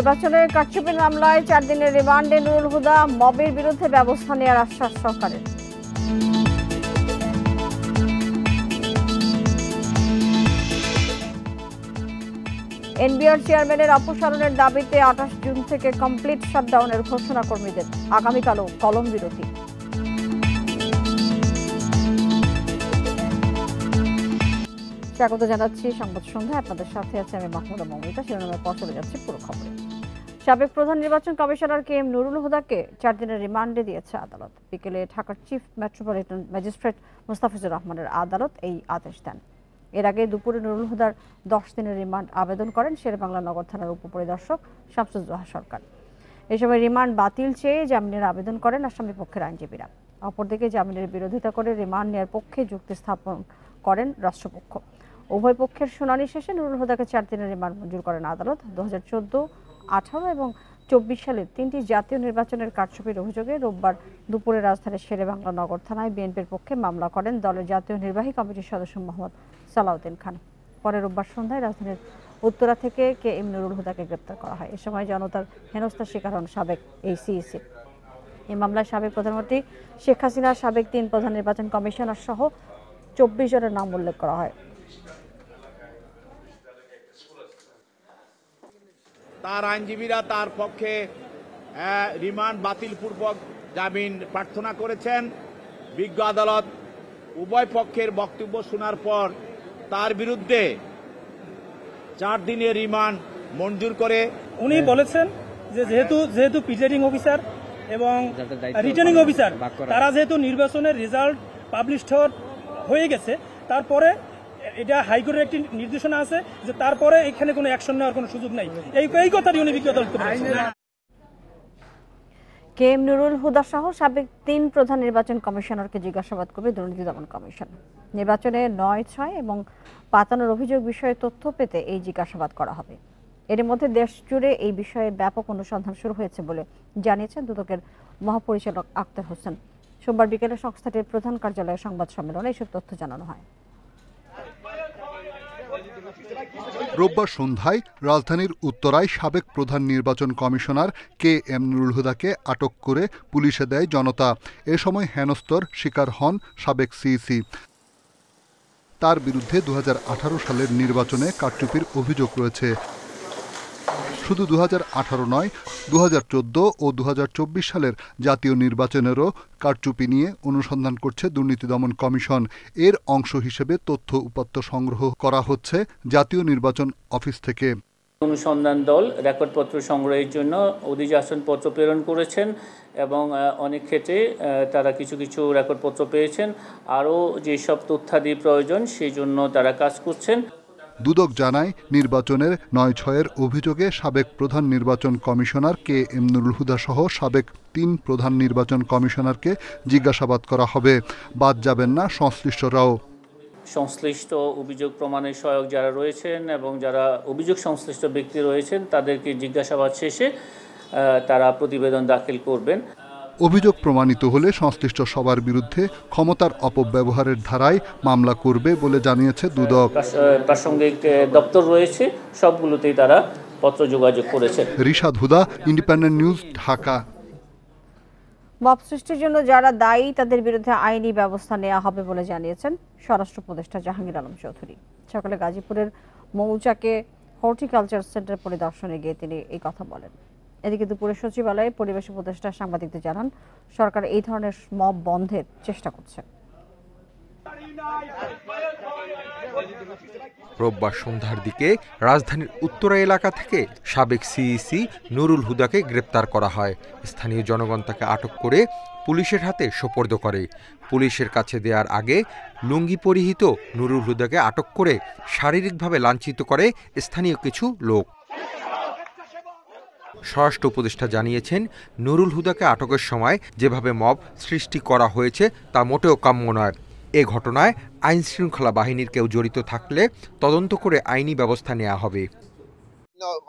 নির্বাচনে কারচুপির মামলায় 4 দিনের রিমান্ডে নুরুল হুদা, মবের বিরুদ্ধে ব্যবস্থা নেওয়ার আশ্বাস সরকারের। এনবিআর চেয়ারম্যানের অপসারণের দাবিতে 28 জুন থেকে কমপ্লিট শাটডাউনের ঘোষণা কর্মীদের, আগামীকালও কলম বিরতি। স্বাগত জানাচ্ছি সংবাদ সন্ধ্যায়, আপনাদের সাথে আছে আমি মাহমুদা মৌমিতা। শিরোনামের পর চলে যাচ্ছি পুরো খবরে। সাবেক প্রধান নির্বাচন কমিশনার কে এম নুরুল হুদাকে 4 দিনের রিমান্ডে দিয়েছে আদালত। বিকেলে ঢাকার চিফ মেট্রোপলিটন ম্যাজিস্ট্রেট মুস্তাফিজুর রহমানের আদালত এই আদেশ দেন। এর আগে দুপুরে নুরুল হুদার 10 দিনের রিমান্ড আবেদন করেন শেরেবাংলা নগর থানার উপপরিদর্শক শামসুজ্জোহা সরকার। এ সময় রিমান্ড বাতিল চেয়ে জামিনের আবেদন করেন আসামি পক্ষের আইনজীবীরা। অপরদিকে জামিনের বিরোধিতা করে রিমান্ড নেওয়ার পক্ষে যুক্তি স্থাপন করেন রাষ্ট্রপক্ষ। উভয় পক্ষের শুনানি শেষে নুরুল হুদাকে 4 দিনের রিমান্ড মঞ্জুর করেন আদালত। 2014, 18 এবং 24 সালের 3টি জাতীয় নির্বাচনের কারচুপির অভিযোগে রোববার দুপুরে রাজধানীর শেরেবাংলা নগর থানায় বিএনপির পক্ষে মামলা করেন দলের জাতীয় নির্বাহী কমিটির সদস্য মোহাম্মদ সালাউদ্দিন খান। পরে রোববার সন্ধ্যায় রাজধানীর উত্তরা থেকে কে এম নুরুল হুদাকে গ্রেপ্তার করা হয়। এ সময় জনতার হেনস্থার শিকার হন সাবেক এই সিইসি। এই মামলায় সাবেক প্রধানমন্ত্রী শেখ হাসিনা, সাবেক 3 প্রধান নির্বাচন কমিশনার সহ 24 জনের নাম উল্লেখ করা হয়। তার আইনজীবীরা তার পক্ষে রিমান্ড বাতিলপূর্বক জামিন প্রার্থনা করেছেন। বিজ্ঞ আদালত উভয় পক্ষের বক্তব্য শোনার পর তার বিরুদ্ধে 4 দিনের রিমান্ড মঞ্জুর করে উনি বলেছেন যে যেহেতু প্রিজাইডিং অফিসার এবং রিটার্নিং অফিসার তারা যেহেতু নির্বাচনের রেজাল্ট পাবলিশ হয়ে গেছে, তারপরে এটা হাইকোর্টের একটি নির্দেশনা আছে যে তারপরে এখানে কোনো অ্যাকশন নেওয়ার কোনো সুযোগ নাই। এই কথাটি উনি বিজ্ঞ আদালতকে বলেছেন। কে এম নুরুল হুদা সহ সাবেক 3 প্রধান নির্বাচন কমিশনারকে জিজ্ঞাসাবাদ করবে দুর্নীতি দমন কমিশন। নির্বাচনে 9, 6 এবং পাতানোর অভিযোগ বিষয়ে তথ্য পেতে এই জিজ্ঞাসাবাদ করা হবে। এর মধ্যে দেশ জুড়ে এই বিষয়ে ব্যাপক অনুসন্ধান শুরু হয়েছে বলে জানিয়েছেন দুদকের মহাপরিচালক আক্তার হোসেন। সোমবার বিকেলে সংস্থাটির প্রধান কার্যালয়ে সংবাদ সম্মেলনে এসব তথ্য জানানো হয়। রোববার সন্ধ্যায় রাজধানীর উত্তরায় সাবেক প্রধান নির্বাচন কমিশনার কে এম নুরুল হুদাকে আটক করে পুলিশে দেয় জনতা। এ সময় হেনস্তর শিকার হন সাবেক সিইসি। তার বিরুদ্ধে 2018 সালের নির্বাচনে কারচুপির অভিযোগ রয়েছে। শুধু 2018 নয়, 2014 ও 2024 সালের জাতীয় নির্বাচনেরও কারচুপি নিয়ে অনুসন্ধান করছে দুর্নীতি দমন কমিশন। এর অংশ হিসেবে তথ্য উপাত্ত সংগ্রহ করা হচ্ছে জাতীয় নির্বাচন অফিস থেকে। অনুসন্ধান দল রেকর্ডপত্র সংগ্রহের জন্য অধিযাচনপত্র প্রেরণ করেছেন এবং অনেক ক্ষেত্রে তারা কিছু রেকর্ডপত্র পেয়েছেন। আরও যেসব তথ্যাদি প্রয়োজন সেই জন্য তারা কাজ করছেন। দুদক জানায়, নির্বাচনের 9-6-এর অভিযোগে সাবেক প্রধান নির্বাচন commissioner K M Nurul Huda সহ সাবেক 3 প্রধান নির্বাচন কমিশনারকে জিজ্ঞাসাবাদ করা হবে। বাদ যাবেন না সংশ্লিষ্টরাও। সংশ্লিষ্ট অভিযোগ প্রমাণের সহায়ক যারা রয়েছেন এবং যারা অভিযোগ সংশ্লিষ্ট ব্যক্তি রয়েছেন তাদেরকে জিজ্ঞাসাবাদ শেষে তারা প্রতিবেদন দাখিল করবেন। অভিযোগ প্রমাণিত হলে সংশ্লিষ্ট সবার বিরুদ্ধে ক্ষমতার অপব্যবহারের ধারায় মামলা করবে বলে জানিয়েছে দুদক। প্রাসঙ্গিক দপ্তর রয়েছে, সবগুলোতেই তারা পত্র যোগাযোগ করেছে। রিশাদ হুদা, ইন্ডিপেন্ডেন্ট নিউজ, ঢাকা। মব সৃষ্টির জন্য যারা দায়ী তাদের বিরুদ্ধে আইনি ব্যবস্থা নেওয়া হবে বলে জানিয়েছেন স্বরাষ্ট্র উপদেষ্টা জাহাঙ্গীর আলম চৌধুরী। সকালে গাজীপুরের মৌচাকে হর্টিকালচার সেন্টার পরিদর্শনে গিয়ে তিনি এই কথা বলেন। এদিকে দুপুরে সচিবালয়ে পরিবেশ উপদেষ্টা সাংবাদিকদের জানান, সরকার এই ধরনের মব বন্ধের চেষ্টা করছে। রোববার সন্ধ্যার দিকে রাজধানীর উত্তরা এলাকা থেকে সাবেক সিইসি নুরুল হুদাকে গ্রেপ্তার করা হয়। স্থানীয় জনগণ তাকে আটক করে পুলিশের হাতে সোপর্দ করে। পুলিশের কাছে দেওয়ার আগে লুঙ্গি পরিহিত নুরুল হুদাকে আটক করে শারীরিকভাবে লাঞ্ছিত করে স্থানীয় কিছু লোক। স্বরাষ্ট্র উপদেষ্টা জানিয়েছেন, নুরুল হুদাকে আটকের সময় যেভাবে মব সৃষ্টি করা হয়েছে তা মোটেও কাম্য নয়। এ ঘটনায় আইন শৃঙ্খলা বাহিনীর কেউ জড়িত থাকলে তদন্ত করে আইনি ব্যবস্থা নেওয়া হবে।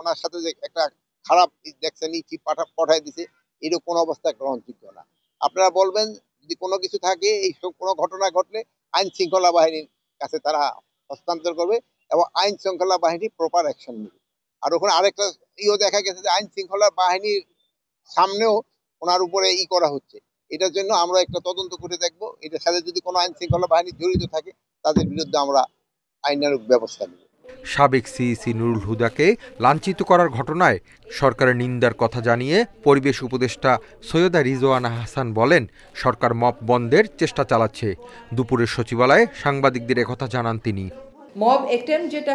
ওনার সাথে যে একটা খারাপ দেখছেন পাঠাই দিছে, এরকম কোনো অবস্থা গ্রহণযোগ্য না। আপনারা বলবেন যদি কোনো কিছু থাকে, এই সব কোনো ঘটনা ঘটলে আইন শৃঙ্খলা বাহিনীর কাছে তারা হস্তান্তর করবে এবং আইন শৃঙ্খলা বাহিনী প্রপার অ্যাকশন নেবে। আর ওখানে আরেকটা দেখা গেছে যে আইন শৃঙ্খলা বাহিনীর সামনেও ওনার উপরে করা হচ্ছে। এটার জন্য আমরা একটা তদন্ত করে দেখব, এটার সাথে যদি কোনো আইন শৃঙ্খলা বাহিনী জড়িত থাকে তাদের বিরুদ্ধে আমরা আইনানুগ ব্যবস্থা নেব। সাবেক সিইসি নুরুল হুদাকে লাঞ্ছিত করার ঘটনায় সরকারের নিন্দার কথা জানিয়ে পরিবেশ উপদেষ্টা সৈয়দা রিজওয়ানা হাসান বলেন, সরকার মব বন্ধের চেষ্টা চালাচ্ছে। দুপুরের সচিবালয়ে সাংবাদিকদের একথা জানান তিনি। মব অ্যাটেম্প যেটা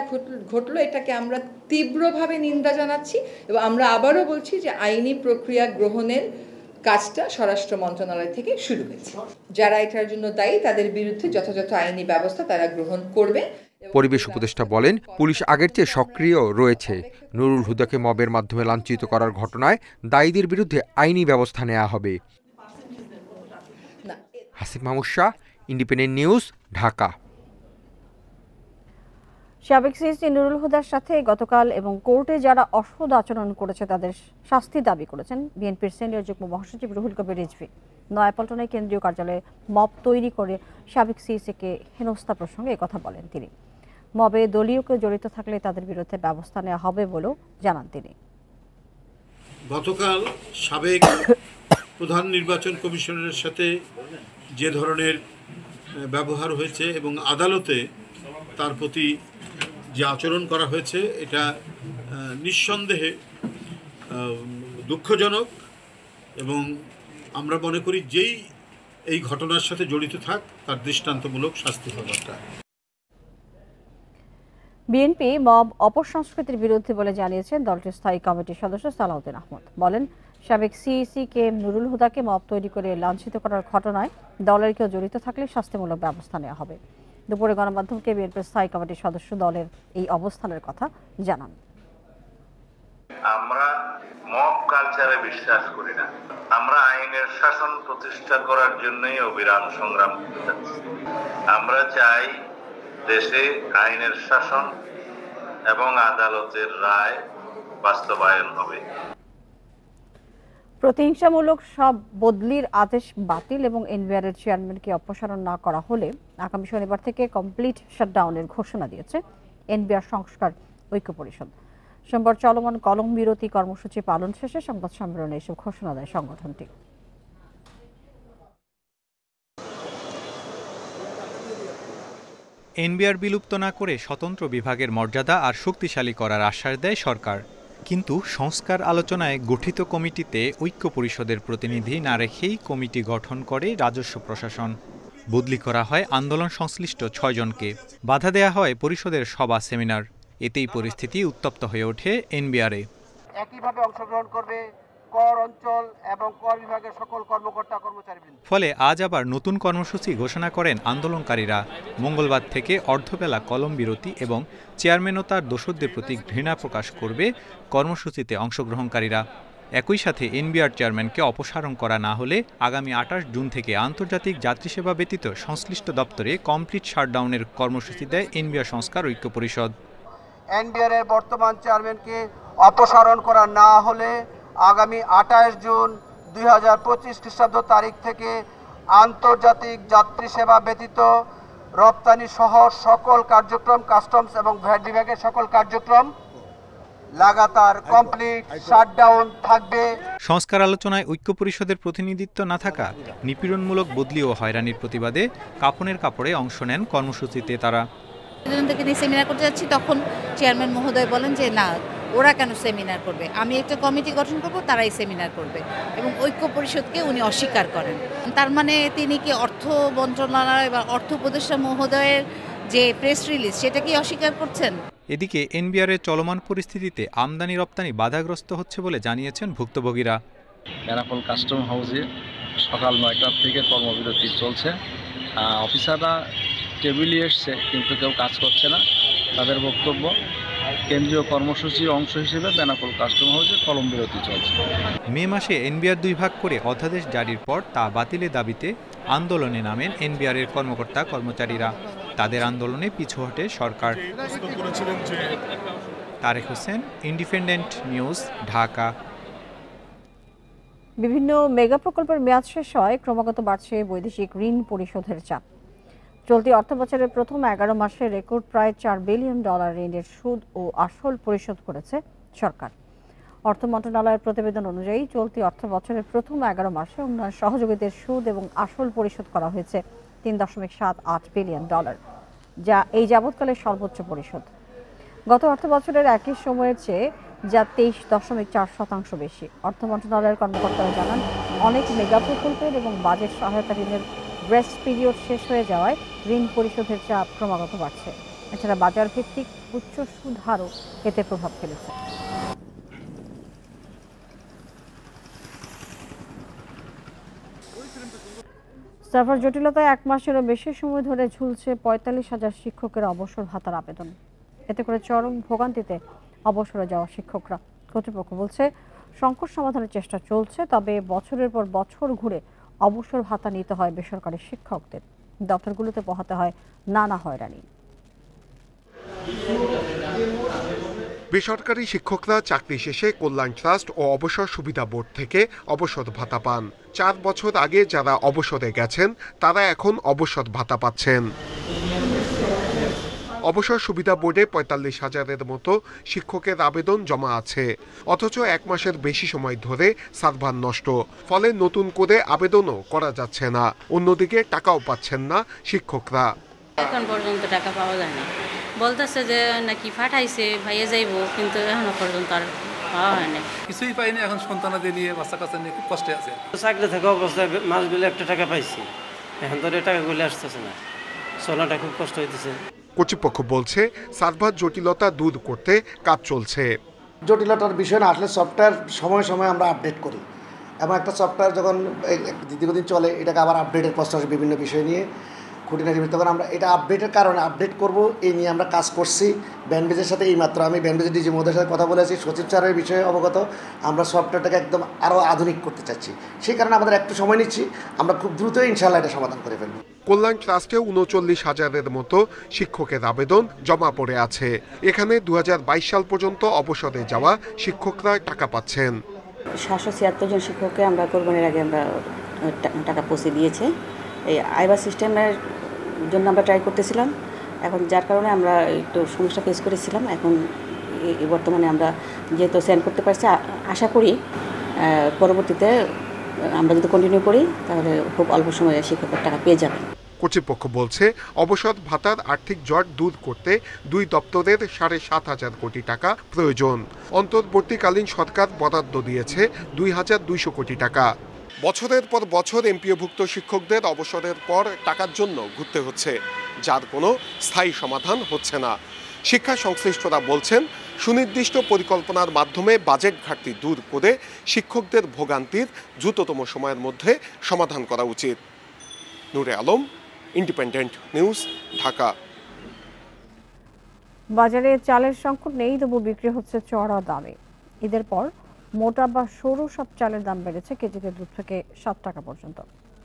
ঘটলো এটাকে আমরা তীব্রভাবে নিন্দা জানাচ্ছি এবং আমরা আবারও বলছি যে আইনি প্রক্রিয়া গ্রহণের কাজটা স্বরাষ্ট্র মন্ত্রণালয় থেকে শুরু হয়েছে। যারা এটার জন্য দায়ী তাদের বিরুদ্ধে যথাযথ আইনি ব্যবস্থা তারা গ্রহণ করবে। পরিবেশ উপদেষ্টা বলেন, পুলিশ আগের চেয়ে সক্রিয় রয়েছে। নুরুল হুদাকে মবের মাধ্যমে লাঞ্ছিত করার ঘটনায় দায়ীদের বিরুদ্ধে আইনি ব্যবস্থা নেওয়া হবে। Hasif Mahmud Shah, independent news, Dhaka. সাবেক সিইসি নুরুল হুদার সাথে গতকাল এবং কোর্টে যারা অসৎ আচরণ করেছে তাদের শাস্তি দাবি করেছেন বিএনপির সিনিয়র যুগ্ম মহাসচিব রুহুল কবির রিজভী। নয়াপল্টনের কেন্দ্রীয় কার্যালয়ে মব তৈরি করে সাবেক সিইসিকে হেনস্থা প্রসঙ্গে একথা বলেন তিনি। মবে দলীয় কেউ জড়িত থাকলে তাদের বিরুদ্ধে ব্যবস্থা নেওয়া হবে বলেও জানান তিনি। গতকাল সাবেক প্রধান নির্বাচন কমিশনারের সাথে যে ধরনের ব্যবহার হয়েছে এবং আদালতে তার প্রতি যে আচরণ করা হয়েছে এটা নিঃসন্দেহে দুঃখজনক এবং আমরা মনে করি যেই এই ঘটনার সাথে জড়িত থাক তার দৃষ্টান্তমূলক শাস্তি হওয়া দরকার। বিএনপি মব অপসংস্কৃতির বিরুদ্ধে বলে জানিয়েছেন দলটির স্থায়ী কমিটির সদস্য সালাউদ্দিন আহমদ। বলেন, সাবেক সিইসি কে নুরুল হুদাকে মব তৈরি করে লাঞ্ছিত করার ঘটনায় দলের কেউ জড়িত থাকলে শাস্তিমূলক ব্যবস্থা নেওয়া হবে। দুপুরে গণমাধ্যমকে বিএনপির স্থায়ী কমিটির সদস্য দলের এই অবস্থানের কথা জানান। আমরা মব কালচারে বিশ্বাস করি না। আমরা আইনের শাসন প্রতিষ্ঠা করার জন্যই অবিরাম সংগ্রাম করে যাচ্ছি। আমরা চাই দেশে আইনের শাসন এবং আদালতের রায় বাস্তবায়ন হবে। প্রতিহিংসামূলক সব বদলির আদেশ বাতিল এবং এনবিআর এর চেয়ারম্যানকে অপসারণ না করা হলে আগামী শনিবার থেকে কমপ্লিট শাটডাউনের ঘোষণা দিয়েছে এনবিআর সংস্কার ঐক্য পরিষদ। সোমবার চলমান কলম বিরতি কর্মসূচি পালন শেষে সংবাদ সম্মেলনে এসব ঘোষণা দেয় সংগঠনটি। এনবিআর বিলুপ্ত না করে স্বতন্ত্র বিভাগের মর্যাদা আর শক্তিশালী করার আশ্বাস দেয় সরকার, কিন্তু সংস্কার আলোচনায় গঠিত কমিটিতে ঐক্য পরিষদের প্রতিনিধি না রেখেই কমিটি গঠন করে রাজস্ব প্রশাসন। বদলি করা হয় আন্দোলন সংশ্লিষ্ট 6 জনকে, বাধা দেয়া হয় পরিষদের সভা সেমিনার। এতেই পরিস্থিতি উত্তপ্ত হয়ে ওঠে এনবিআরে। একইভাবে অংশগ্রহণ করবে কর অঞ্চল এবং কর বিভাগের সকল কর্মকর্তা কর্মচারীবৃন্দ। ফলে আজ আবার নতুন কর্মসূচি ঘোষণা করেন আন্দোলনকারীরা। মঙ্গলবার থেকে অর্ধবেলা কলম বিরতি এবং চেয়ারম্যান ও তার দোসরদের প্রতি ঘৃণা প্রকাশ করবে কর্মসূচিতে অংশগ্রহণকারীরা। একই সাথে এনবিআর চেয়ারম্যানকে অপসারণ করা না হলে আগামী 28 জুন থেকে আন্তর্জাতিক যাত্রী সেবা ব্যতীত সংশ্লিষ্ট দপ্তরে কমপ্লিট শাটডাউনের কর্মসূচি দেয় এনবিআর সংস্কার ঐক্য পরিষদ। এনবিআর এর বর্তমান চেয়ারম্যানকে অপসারণ করা না হলে আগামী 28 জুন 2025 খ্রিস্টাব্দ তারিখ থেকে আন্তর্জাতিক যাত্রী সেবা ব্যতীত রপ্তানি সহ সকল কার্যক্রম, কাস্টমস এবং ভ্যাট বিভাগের সকল কার্যক্রম লাগাতার কমপ্লিট শাটডাউন থাকবে। সংস্কার আলোচনায় ঐক্য পরিষদের প্রতিনিধিত্ব না থাকা নিপীড়নমূলক বদলি ও হয়রানির প্রতিবাদে কাপনের কাপড়ে অংশ নেন কর্মসূচিতে তারা। সেমিনার করতে যাচ্ছি তখন চেয়ারম্যান মহোদয় বলেন যে না, ওরা কেন সেমিনার করবে, আমি একটা কমিটি গঠন করব, তারাই সেমিনার করবে, এবং ঐক্য পরিষদকে উনি অস্বীকার করেন। তার মানে তিনি কি অর্থ মন্ত্রণালয় বা অর্থ উপদেষ্টা মহোদয়ের যে প্রেস রিলিজ সেটা কি অস্বীকার করছেন? এদিকে এনবিআরের চলমান পরিস্থিতিতে আমদানি রপ্তানি বাধাগ্রস্ত হচ্ছে বলে জানিয়েছেন ভুক্তভোগীরা। বেনাপোল কাস্টম হাউসে সকাল 9টা থেকে কর্মবিরতি চলছে। অফিসাররা টেবিলে এসছে কিন্তু কেউ কাজ করছে না। তাদের বক্তব্য কেন্দ্রীয় কর্মসূচির অংশ হিসেবে বেনাপোল কাস্টম হাউসে কলম বিরতি চলছে। মে মাসে এনবিআর 2 ভাগ করে অধ্যাদেশ জারির পর তা বাতিলের দাবিতে আন্দোলনে নামেন এনবিআরের কর্মকর্তা কর্মচারীরা। তাদের আন্দোলনে পিছু হটে সরকার। Tarek Hossain, Independent news, Dhaka. বিভিন্ন মেগা প্রকল্পের মেয়াদ শেষ হয় ক্রমাগত বাড়ছে বৈদেশিক ঋণ পরিশোধের চাপ। চলতি অর্থবছরের প্রথম 11 মাসে রেকর্ড প্রায় $4 বিলিয়ন ঋণের সুদ ও আসল পরিশোধ করেছে সরকার। অর্থ মন্ত্রণালয়ের প্রতিবেদন অনুযায়ী চলতি অর্থ বছরের প্রথম 11 মাসে উন্নয়ন সহযোগীদের সুদ এবং আসল পরিশোধ করা হয়েছে $3.78 বিলিয়ন, যা এই যাবৎকালের সর্বোচ্চ পরিশোধ। গত অর্থ বছরের একই সময়ের চেয়ে যা 23.4% বেশি। অর্থ মন্ত্রণালয়ের কর্মকর্তারা জানান, অনেক মেগা প্রকল্পের এবং বাজেট সহায়তা ঋণের গ্রেস পিরিয়ড শেষ হয়ে যাওয়ায় ঋণ পরিশোধের চাপ ক্রমাগত বাড়ছে। এছাড়া বাজার ভিত্তিক উচ্চ সুদ হারও এতে প্রভাব ফেলেছে। সার্ভার জটিলতায় 1 মাসেরও বেশি সময় ধরে ঝুলছে 45,000 শিক্ষকের অবসর ভাতার আবেদন। এতে করে চরম ভোগান্তিতে অবসরে যাওয়া শিক্ষকরা। কর্তৃপক্ষ বলছে, সংকট সমাধানের চেষ্টা চলছে, তবে বছরের পর বছর ঘুরে অবসর ভাতা নিতে হয় বেসরকারি শিক্ষকদের। দপ্তরগুলোতে পোহাতে হয় নানা হয়রানি। বেসরকারি শিক্ষকরা চাকরি শেষে কল্যাণ ট্রাস্ট ও অবসর সুবিধা বোর্ড থেকে অবসর ভাতা পান। 4 বছর আগে যারা অবসরে গেছেন তারা এখন অবসর ভাতা পাচ্ছেন। অবসর সুবিধা বোর্ডে 45,000-এর মতো শিক্ষকের আবেদন জমা আছে, অথচ 1 মাসের বেশি সময় ধরে সার্ভার নষ্ট, ফলে নতুন করে আবেদনও করা যাচ্ছে না। অন্যদিকে টাকাও পাচ্ছেন না শিক্ষকরা। এখন পর্যন্ত টাকা পাওয়া যায় না, বলতেছে যে নাকি পাঠাইছে ভাইয়ে যাইব, কিন্তু এখনো পর্যন্ত আর পাওয়া হয় না। কিছুই পাইনি, এখন সন্তানাদের নিয়ে বাচ্চা কাচ্চা নিয়ে খুব কষ্টে আছে। চাকরি থাকা অবস্থায় মাসগুলো 1 টাকা পাইছি, এখন তো টাকাগুলো আসতেছে না, চলাটা খুব কষ্ট হইতেছে। কর্তৃপক্ষ বলছে, সার্ভার জটিলতা দূর করতে কাজ চলছে। জটিলতার বিষয় না, আসলে সফটওয়্যার সময় সময় আমরা আপডেট করি, এবং একটা সফটওয়্যার যখন দীর্ঘদিন চলে এটাকে আবার আপডেটের প্রশ্ন আসে বিভিন্ন বিষয় নিয়ে খুঁটিনাটি। তখন আমরা এটা আপডেটের কারণে আপডেট করব এই নিয়ে আমরা কাজ করছি। ব্যান্ডবেজের সাথে এইমাত্র আমি ব্যান্ডবেজের ডিজি মহোদয়ের সাথে কথা বলেছি, সচিব স্যারের বিষয়ে অবগত। আমরা সফটওয়্যারটাকে একদম আরও আধুনিক করতে চাচ্ছি, সেই কারণে আমাদের একটু সময় নিচ্ছি। আমরা খুব দ্রুত ইনশাআল্লাহ এটা সমাধান করে ফেলব। কল্যাণ ট্রাস্টে 39,000-এর মতো শিক্ষকের আবেদন জমা পড়ে আছে। এখানে 2022 সাল পর্যন্ত অবসরে যাওয়া শিক্ষকরা টাকা পাচ্ছেন। 776 জন শিক্ষককে আমরা কোরবানির আগে আমরা টাকা পৌঁছে দিয়েছে। এই আইবা সিস্টেমের জন্য আমরা ট্রাই করতেছিলাম, এখন যার কারণে আমরা একটু সমস্যা ফেস করেছিলাম। এখন বর্তমানে আমরা যেহেতু সেন্ড করতে পারছি, আশা করি পরবর্তীতে আমরা যদি কন্টিনিউ করি তাহলে খুব অল্প সময়ে শিক্ষকের টাকা পেয়ে যাবেন। কর্তৃপক্ষ বলছে, অবসর ভাতার আর্থিক জট দূর করতে 2 দপ্তরের 7,500 কোটি টাকা প্রয়োজন। অন্তর্বর্তীকালীন সরকার বরাদ্দ দিয়েছে 2,200 কোটি টাকা। বছরের পর বছর এমপিওভুক্ত শিক্ষকদের অবসরের পর টাকার জন্য ঘুরতে হচ্ছে, যার কোনো স্থায়ী সমাধান হচ্ছে না। শিক্ষা সংশ্লিষ্টরা বলছেন, সুনির্দিষ্ট পরিকল্পনার মাধ্যমে বাজেট ঘাটতি দূর করে শিক্ষকদের ভোগান্তির দ্রুততম সময়ের মধ্যে সমাধান করা উচিত। নূরে আলম, ইন্ডিপেন্ডেন্ট নিউজ, ঢাকা। বাজারে চালের সংকট নেই, তবু বিক্রি হচ্ছে চড়া দামে। ঈদের পর মোটা বা সরু সব চালের দাম বেড়েছে কেজিতে 2 থেকে 7 টাকা পর্যন্ত।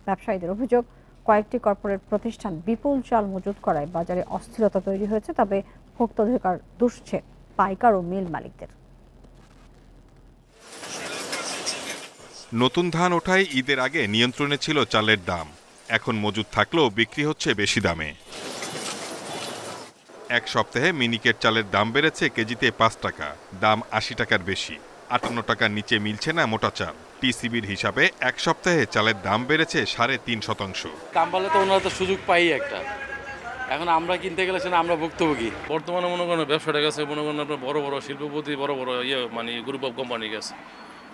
ব্যবসায়ীদের অভিযোগ, কয়েকটি কর্পোরেট প্রতিষ্ঠান বিপুল চাল মজুত করায় বাজারে অস্থিরতা তৈরি হয়েছে, তবে ভোক্তাধিকার দুষছে পাইকার ও মিল মালিকদের। নতুন ধান ওঠায় ঈদের আগে নিয়ন্ত্রণে ছিল চালের দাম, এখন মজুত থাকলেও বিক্রি হচ্ছে বেশি দামে। 1 সপ্তাহে মিনিকেট চালের দাম বেড়েছে কেজিতে 5 টাকা, দাম 80 টাকার বেশি। 58 টাকার নিচে মিলছে না মোটা চাল। টিসিবির হিসাবে 1 সপ্তাহে চালের দাম বেড়েছে 3.5%। দাম বাড়লে তো ওনারা তো সুযোগ পাই একটা, এখন আমরা কিনতে গেলে সেটা আমরা ভুক্তভোগী। বর্তমানে মনে করেন ব্যবসাটা গেছে, মনে করেন আপনার বড় বড় শিল্পপতি, বড় বড় মানে গ্রুপ অফ কোম্পানি গেছে,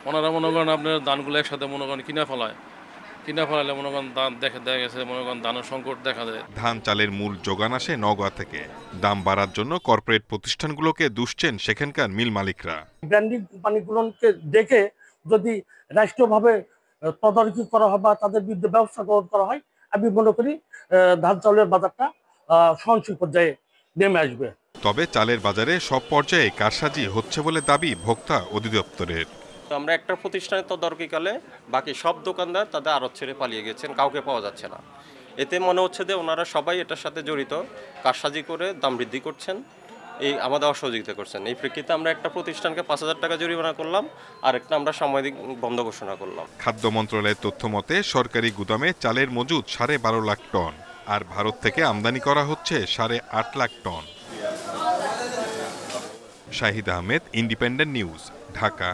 ওনারা মনে করেন আপনার ধানগুলো একসাথে মনে করেন কিনা ফেলালে মনে করেন ধান দেখা গেছে, মনে করেন ধানের সংকট দেখা যায়। ধান চালের মূল যোগান আসে নওগাঁ থেকে। দাম বাড়ার জন্য কর্পোরেট প্রতিষ্ঠানগুলোকে দুষছেন সেখানকার মিল মালিকরা। ব্র্যান্ডিং কোম্পানিগুলোকে দেখে যদি রাষ্ট্রীয়ভাবে তদারকি করা হয় বা তাদের বিরুদ্ধে ব্যবস্থা গ্রহণ করা হয়, আমি মনে করি ধান চালের বাজারটা সহনশীল পর্যায়ে নেমে আসবে। তবে চালের বাজারে সব পর্যায়ে কারসাজি হচ্ছে বলে দাবি ভোক্তা অধিদপ্তরের। আমরা একটা প্রতিষ্ঠানে তদারকিকালে বাকি সব দোকানদার তাদের আড়ত ছেড়ে পালিয়ে গেছেন, কাউকে পাওয়া যাচ্ছে না। এতে মনে হচ্ছে যে ওনারা সবাই এটার সাথে জড়িত, কারসাজি করে দাম বৃদ্ধি করছেন, এই আমাদের অসহযোগিতা করছেন। এই প্রেক্ষিতে আমরা একটা প্রতিষ্ঠানকে 5,000 টাকা জরিমানা করলাম, আর একটা আমরা সাময়িক বন্ধ ঘোষণা করলাম। খাদ্য মন্ত্রণালয়ের তথ্য মতে সরকারি গুদামে চালের মজুদ 12.5 লাখ টন, আর ভারত থেকে আমদানি করা হচ্ছে 8.5 lakh ton. Shahid Ahmed, independent news, Dhaka.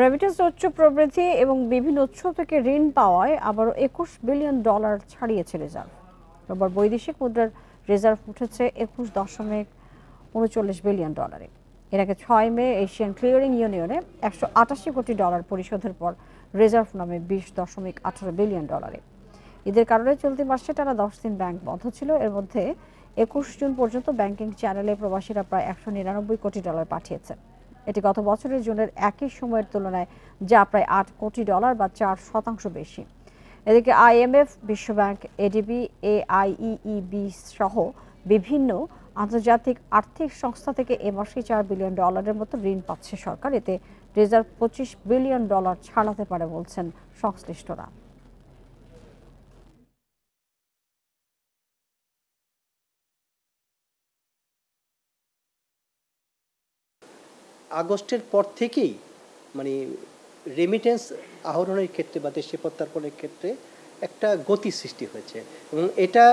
Remittance উচ্চ প্রবৃদ্ধি এবং বিভিন্ন উৎস থেকে ঋণ পাওয়ায় আবারও $21 বিলিয়ন ছাড়িয়েছে রিজার্ভ। রোববার বৈদেশিক মুদ্রার রিজার্ভ উঠেছে $21.39 বিলিয়ন। এর আগে 6 মে এশিয়ান ক্লিয়ারিং ইউনিয়নে $188 কোটি পরিশোধের পর রিজার্ভ নামে $20.18 বিলিয়ন। ঈদের কারণে চলতি মাসে টানা 10 দিন ব্যাংক বন্ধ ছিল। এর মধ্যে 21 জুন পর্যন্ত ব্যাংকিং চ্যানেলে প্রবাসীরা প্রায় $199 কোটি পাঠিয়েছে। এটি গত বছরের জুনের একই সময়ের তুলনায় যা প্রায় $8 কোটি বা 4% বেশি। এদিকে IMF, বিশ্বব্যাংক, ADB, AIEEB সহ বিভিন্ন আন্তর্জাতিক আর্থিক সংস্থা থেকে এ মাসে $4 বিলিয়ন মতো ঋণ পাচ্ছে সরকার। এতে রিজার্ভ $25 বিলিয়ন ছাড়াতে পারে বলছেন সংশ্লিষ্টরা। আগস্টের পর থেকেই মানে রেমিটেন্স আহরণের ক্ষেত্রে বা দেশে প্রত্যার্পণের ক্ষেত্রে একটা গতি সৃষ্টি হয়েছে এবং এটা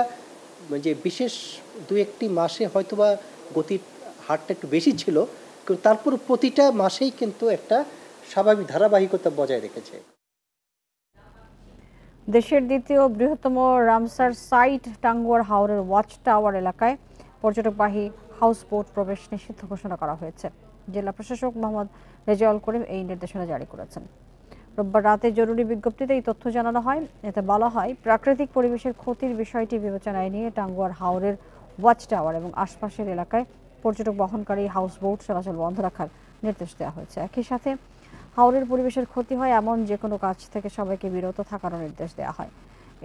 যে বিশেষ 2-1টি মাসে হয়তোবা গতির হারটা একটু বেশি ছিল, কিন্তু তারপর প্রতিটা মাসেই কিন্তু একটা স্বাভাবিক ধারাবাহিকতা বজায় রেখেছে। দেশের দ্বিতীয় বৃহত্তম রামসার সাইট টাঙ্গুয়ার হাওরের ওয়াচ টাওয়ার এলাকায় পর্যটকবাহী হাউস বোট প্রবেশ নিষিদ্ধ ঘোষণা করা হয়েছে। জেলা প্রশাসক মোহাম্মদ রেজাউল করিম এই নির্দেশনা জারি করেছেন। রোববার রাতে জরুরি বিজ্ঞপ্তিতে এই তথ্য জানানো হয়। এতে বলা হয়, প্রাকৃতিক পরিবেশের ক্ষতির বিষয়টি বিবেচনায় নিয়ে টাঙ্গুয়ার হাওরের ওয়াচ টাওয়ার এবং আশপাশের এলাকায় পর্যটক বহনকারী হাউস বোট চলাচল বন্ধ রাখার নির্দেশ দেওয়া হয়েছে। একই সাথে হাওরের পরিবেশের ক্ষতি হয় এমন যে কোনো কাজ থেকে সবাইকে বিরত থাকারও নির্দেশ দেওয়া হয়।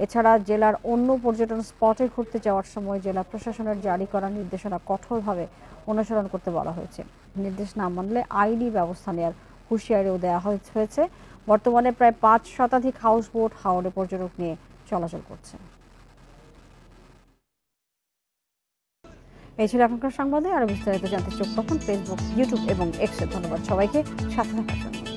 এছাড়া জেলার অন্য পর্যটন স্পটে ঘুরতে যাওয়ার সময় জেলা প্রশাসনের জারি করা নির্দেশনা কঠোরভাবে অনুসরণ করতে বলা হয়েছে। নির্দেশ না মানলে আইনি ব্যবস্থা নেওয়ার হুঁশিয়ারিও দেওয়া হয়েছে। বর্তমানে প্রায় 5 শতাধিক হাউস বোট হাওরে পর্যটক নিয়ে চলাচল করছে। এই ছিল এখনকার সংবাদে। আরো বিস্তারিত জানতে চোখ রাখুন ফেসবুক, ইউটিউব এবং এক্সে। ধন্যবাদ সবাইকে সাথে থাকার জন্য।